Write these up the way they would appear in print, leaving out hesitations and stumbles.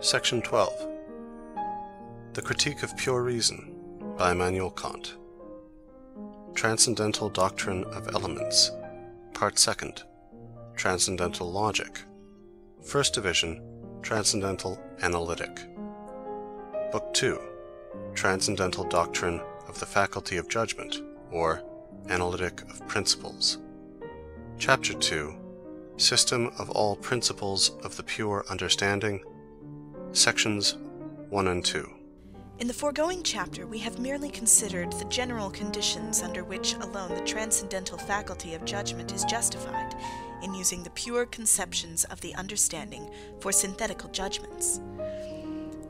Section 12. The Critique of Pure Reason by Immanuel Kant. Transcendental Doctrine of Elements. Part 2nd. Transcendental Logic. First Division, Transcendental Analytic. Book 2. Transcendental Doctrine of the Faculty of Judgment, or Analytic of Principles. Chapter 2. System of all Principles of the Pure Understanding. Sections 1 and 2. In the foregoing chapter, we have merely considered the general conditions under which alone the transcendental faculty of judgment is justified in using the pure conceptions of the understanding for synthetical judgments.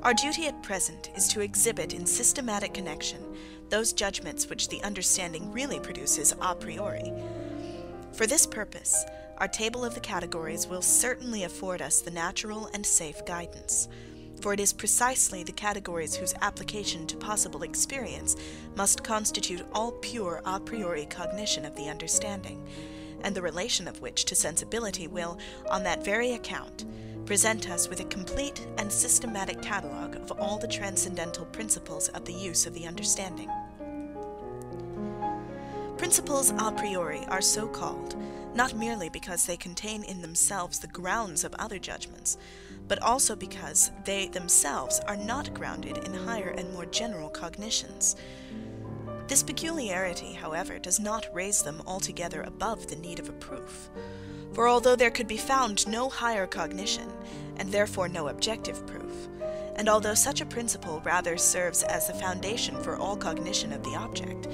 Our duty at present is to exhibit in systematic connection those judgments which the understanding really produces a priori. For this purpose, our table of the categories will certainly afford us the natural and safe guidance, for it is precisely the categories whose application to possible experience must constitute all pure a priori cognition of the understanding, and the relation of which to sensibility will, on that very account, present us with a complete and systematic catalogue of all the transcendental principles of the use of the understanding. Principles a priori are so called, not merely because they contain in themselves the grounds of other judgments, but also because they themselves are not grounded in higher and more general cognitions. This peculiarity, however, does not raise them altogether above the need of a proof. For although there could be found no higher cognition, and therefore no objective proof, and although such a principle rather serves as the foundation for all cognition of the object,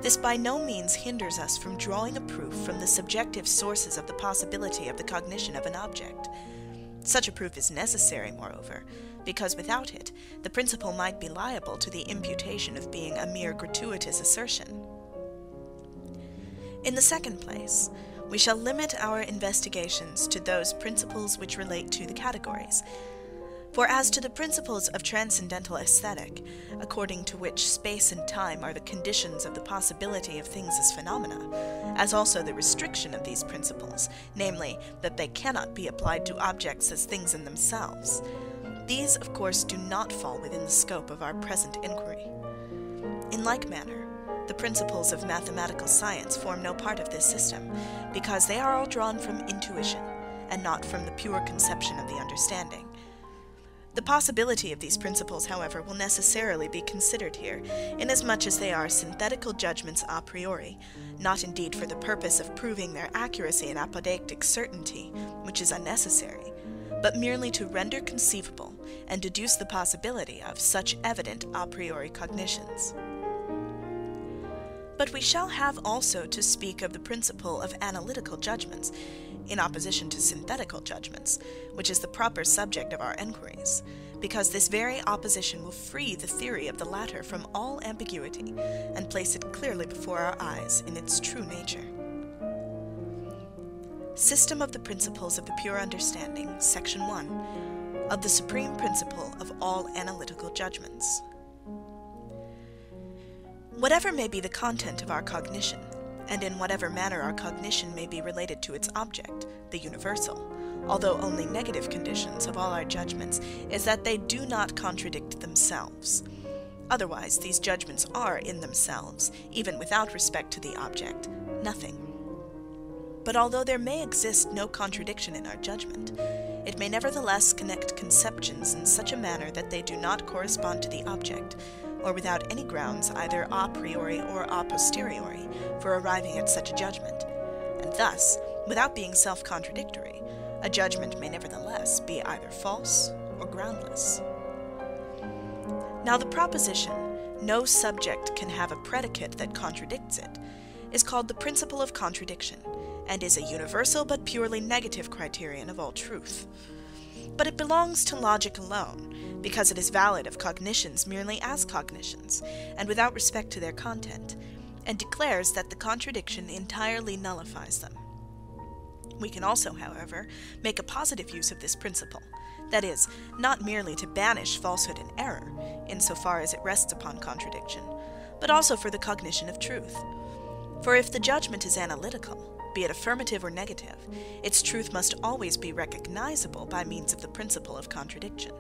this by no means hinders us from drawing a proof from the subjective sources of the possibility of the cognition of an object. Such a proof is necessary, moreover, because without it, the principle might be liable to the imputation of being a mere gratuitous assertion. In the second place, we shall limit our investigations to those principles which relate to the categories. For as to the principles of transcendental aesthetic, according to which space and time are the conditions of the possibility of things as phenomena, as also the restriction of these principles, namely, that they cannot be applied to objects as things in themselves, these, of course, do not fall within the scope of our present inquiry. In like manner, the principles of mathematical science form no part of this system, because they are all drawn from intuition, and not from the pure conception of the understanding. The possibility of these principles, however, will necessarily be considered here, inasmuch as they are synthetical judgments a priori, not indeed for the purpose of proving their accuracy and apodictic certainty, which is unnecessary, but merely to render conceivable and deduce the possibility of such evident a priori cognitions. But we shall have also to speak of the principle of analytical judgments, in opposition to synthetical judgments, which is the proper subject of our enquiries, because this very opposition will free the theory of the latter from all ambiguity, and place it clearly before our eyes in its true nature. System of the Principles of the Pure Understanding, Section 1, of the Supreme Principle of all Analytical Judgments. Whatever may be the content of our cognition, and in whatever manner our cognition may be related to its object, the universal, although only negative conditions of all our judgments is that they do not contradict themselves. Otherwise, these judgments are, in themselves, even without respect to the object, nothing. But although there may exist no contradiction in our judgment, it may nevertheless connect conceptions in such a manner that they do not correspond to the object, or without any grounds either a priori or a posteriori for arriving at such a judgment, and thus, without being self-contradictory, a judgment may nevertheless be either false or groundless. Now the proposition, no subject can have a predicate that contradicts it, is called the principle of contradiction, and is a universal but purely negative criterion of all truth. But it belongs to logic alone, because it is valid of cognitions merely as cognitions, and without respect to their content, and declares that the contradiction entirely nullifies them. We can also, however, make a positive use of this principle, that is, not merely to banish falsehood and error, insofar as it rests upon contradiction, but also for the cognition of truth. For if the judgment is analytical, be it affirmative or negative, its truth must always be recognizable by means of the principle of contradiction.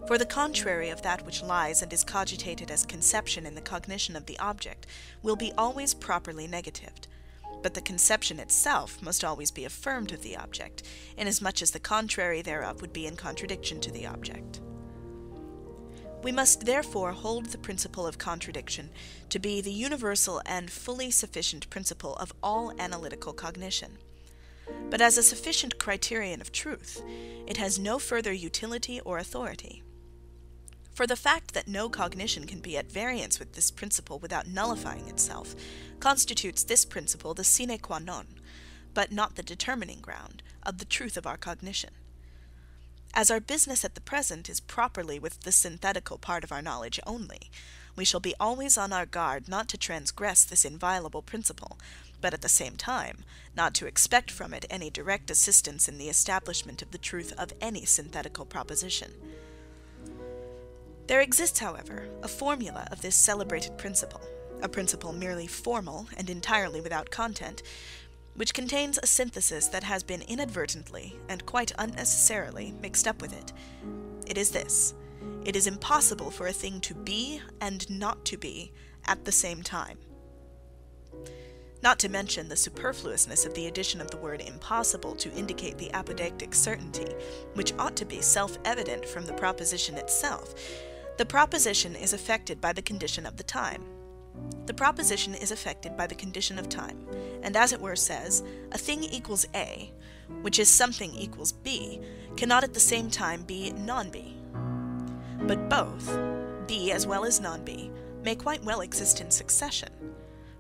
For the contrary of that which lies and is cogitated as conception in the cognition of the object will be always properly negatived. But the conception itself must always be affirmed of the object, inasmuch as the contrary thereof would be in contradiction to the object. We must therefore hold the principle of contradiction to be the universal and fully sufficient principle of all analytical cognition. But as a sufficient criterion of truth, it has no further utility or authority. For the fact that no cognition can be at variance with this principle without nullifying itself, constitutes this principle the sine qua non, but not the determining ground, of the truth of our cognition. As our business at the present is properly with the synthetical part of our knowledge only, we shall be always on our guard not to transgress this inviolable principle, but at the same time not to expect from it any direct assistance in the establishment of the truth of any synthetical proposition. There exists, however, a formula of this celebrated principle, a principle merely formal and entirely without content, which contains a synthesis that has been inadvertently and quite unnecessarily mixed up with it. It is this: it is impossible for a thing to be and not to be at the same time. Not to mention the superfluousness of the addition of the word impossible to indicate the apodictic certainty, which ought to be self-evident from the proposition itself. The proposition is affected by the condition of the time. The proposition is affected by the condition of time, and as it were says, a thing equals A, which is something equals B, cannot at the same time be non-B. But both, B as well as non-B, may quite well exist in succession.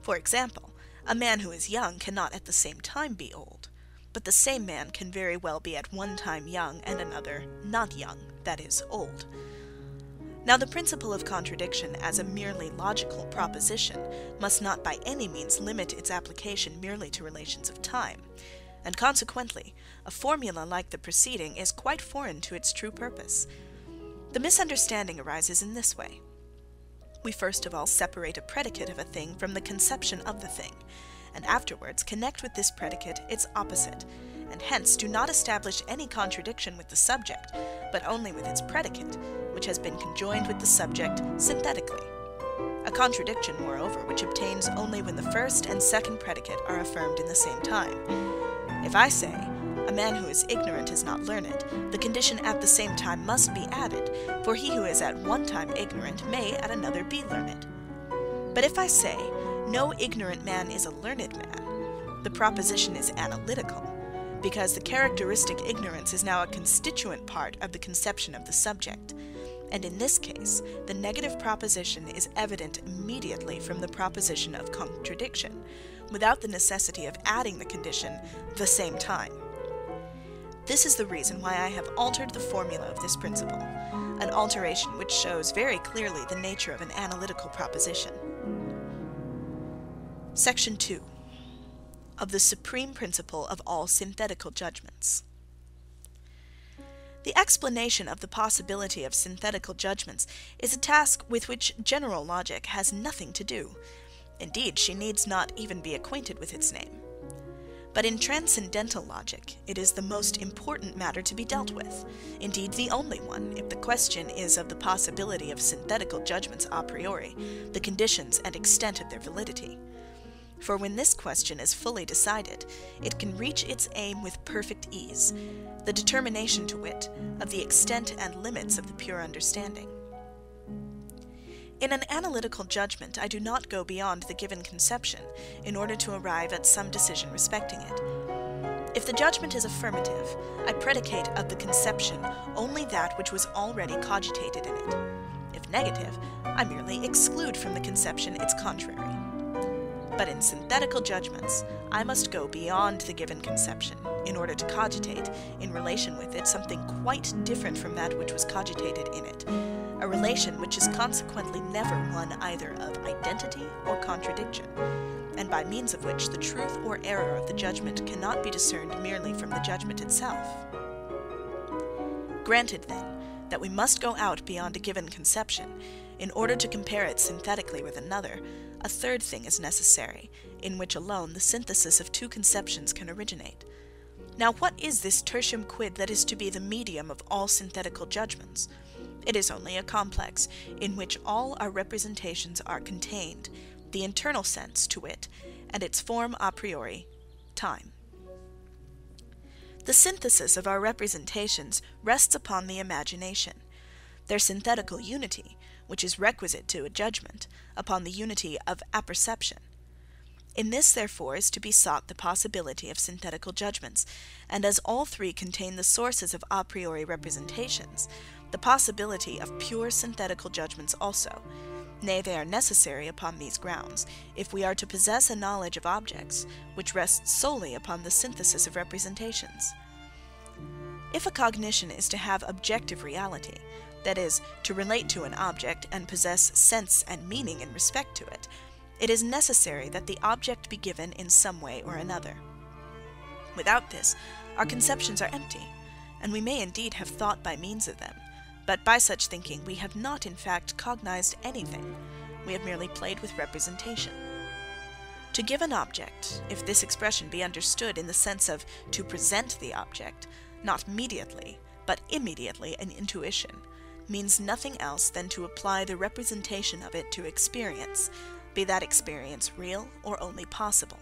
For example, a man who is young cannot at the same time be old, but the same man can very well be at one time young and another not young, that is, old. Now the principle of contradiction as a merely logical proposition must not by any means limit its application merely to relations of time, and consequently a formula like the preceding is quite foreign to its true purpose. The misunderstanding arises in this way. We first of all separate a predicate of a thing from the conception of the thing, and afterwards connect with this predicate its opposite, and hence do not establish any contradiction with the subject, but only with its predicate, which has been conjoined with the subject synthetically. A contradiction, moreover, which obtains only when the first and second predicate are affirmed in the same time. If I say, a man who is ignorant is not learned, the condition at the same time must be added, for he who is at one time ignorant may at another be learned. But if I say, no ignorant man is a learned man, the proposition is analytical, because the characteristic ignorance is now a constituent part of the conception of the subject, and in this case the negative proposition is evident immediately from the proposition of contradiction, without the necessity of adding the condition the same time. This is the reason why I have altered the formula of this principle, an alteration which shows very clearly the nature of an analytical proposition. Section 2. Of the supreme principle of all synthetical judgments. The explanation of the possibility of synthetical judgments is a task with which general logic has nothing to do. Indeed, she needs not even be acquainted with its name. But in transcendental logic, it is the most important matter to be dealt with, indeed the only one, if the question is of the possibility of synthetical judgments a priori, the conditions and extent of their validity. For when this question is fully decided, it can reach its aim with perfect ease, the determination, to wit, of the extent and limits of the pure understanding. In an analytical judgment, I do not go beyond the given conception in order to arrive at some decision respecting it. If the judgment is affirmative, I predicate of the conception only that which was already cogitated in it. If negative, I merely exclude from the conception its contrary. But in synthetical judgments, I must go beyond the given conception in order to cogitate, in relation with it, something quite different from that which was cogitated in it, a relation which is consequently never one either of identity or contradiction, and by means of which the truth or error of the judgment cannot be discerned merely from the judgment itself. Granted, then, that we must go out beyond a given conception, in order to compare it synthetically with another, a third thing is necessary, in which alone the synthesis of two conceptions can originate. Now what is this tertium quid that is to be the medium of all synthetical judgments? It is only a complex, in which all our representations are contained, the internal sense, to wit, and its form a priori, time. The synthesis of our representations rests upon the imagination, their synthetical unity, which is requisite to a judgment, upon the unity of apperception. In this, therefore, is to be sought the possibility of synthetical judgments, and as all three contain the sources of a priori representations, the possibility of pure synthetical judgments also. Nay, they are necessary upon these grounds, if we are to possess a knowledge of objects, which rests solely upon the synthesis of representations. If a cognition is to have objective reality, that is, to relate to an object and possess sense and meaning in respect to it, it is necessary that the object be given in some way or another. Without this, our conceptions are empty, and we may indeed have thought by means of them, but by such thinking we have not in fact cognized anything, we have merely played with representation. To give an object, if this expression be understood in the sense of to present the object, not mediately, but immediately an intuition, means nothing else than to apply the representation of it to experience, be that experience real or only possible.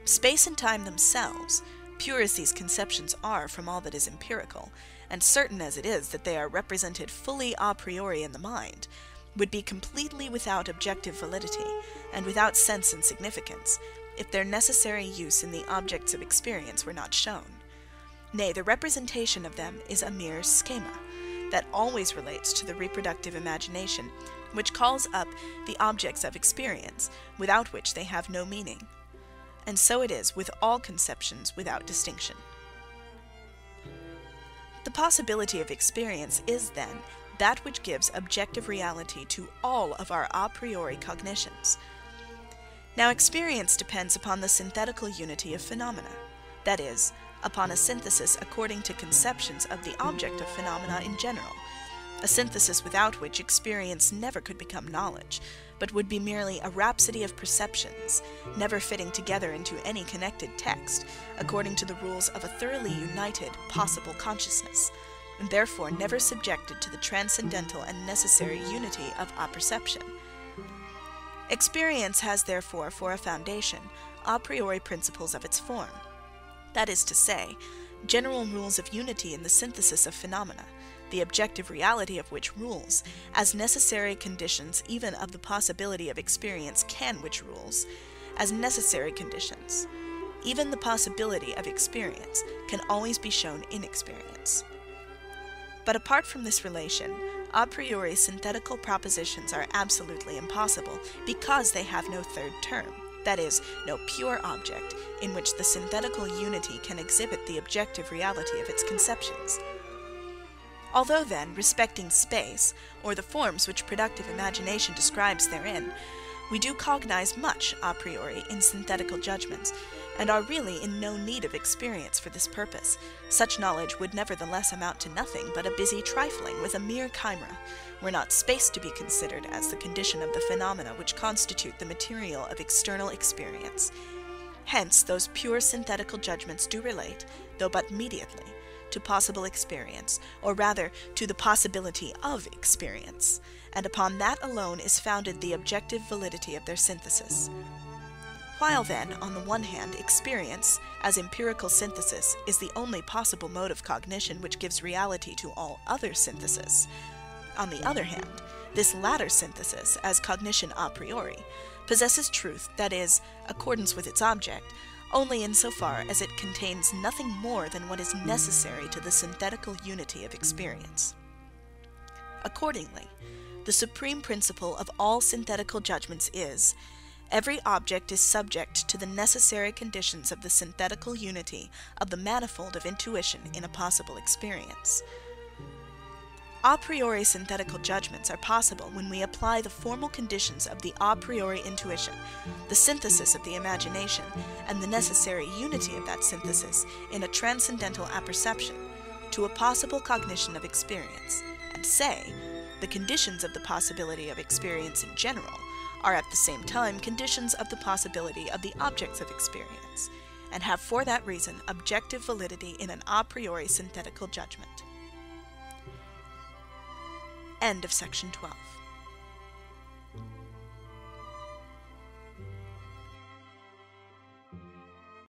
Space and time themselves, pure as these conceptions are from all that is empirical, and certain as it is that they are represented fully a priori in the mind, would be completely without objective validity, and without sense and significance, if their necessary use in the objects of experience were not shown. Nay, the representation of them is a mere schema, that always relates to the reproductive imagination, which calls up the objects of experience, without which they have no meaning. And so it is with all conceptions without distinction. The possibility of experience is, then, that which gives objective reality to all of our a priori cognitions. Now experience depends upon the synthetical unity of phenomena, that is, upon a synthesis according to conceptions of the object of phenomena in general, a synthesis without which experience never could become knowledge, but would be merely a rhapsody of perceptions, never fitting together into any connected text, according to the rules of a thoroughly united possible consciousness, and therefore never subjected to the transcendental and necessary unity of apperception. Experience has therefore for a foundation a priori principles of its form, that is to say, general rules of unity in the synthesis of phenomena, the objective reality of which rules, as necessary conditions even of the possibility of experience can which rules, as necessary conditions. Even the possibility of experience can always be shown in experience. But apart from this relation, a priori synthetical propositions are absolutely impossible, because they have no third term, that is, no pure object, in which the synthetical unity can exhibit the objective reality of its conceptions. Although then, respecting space, or the forms which productive imagination describes therein, we do cognize much a priori in synthetical judgments, and are really in no need of experience for this purpose, such knowledge would nevertheless amount to nothing but a busy trifling with a mere chimera, were not space to be considered as the condition of the phenomena which constitute the material of external experience. Hence those pure synthetical judgments do relate, though but mediately, to possible experience, or rather to the possibility of experience, and upon that alone is founded the objective validity of their synthesis. While then, on the one hand, experience, as empirical synthesis, is the only possible mode of cognition which gives reality to all other synthesis, on the other hand, this latter synthesis, as cognition a priori, possesses truth, that is, accordance with its object, only in so far as it contains nothing more than what is necessary to the synthetical unity of experience. Accordingly, the supreme principle of all synthetical judgments is, every object is subject to the necessary conditions of the synthetical unity of the manifold of intuition in a possible experience. A priori synthetical judgments are possible when we apply the formal conditions of the a priori intuition, the synthesis of the imagination, and the necessary unity of that synthesis in a transcendental apperception, to a possible cognition of experience, and say, the conditions of the possibility of experience in general are at the same time conditions of the possibility of the objects of experience, and have for that reason objective validity in an a priori synthetical judgment. End of section 12.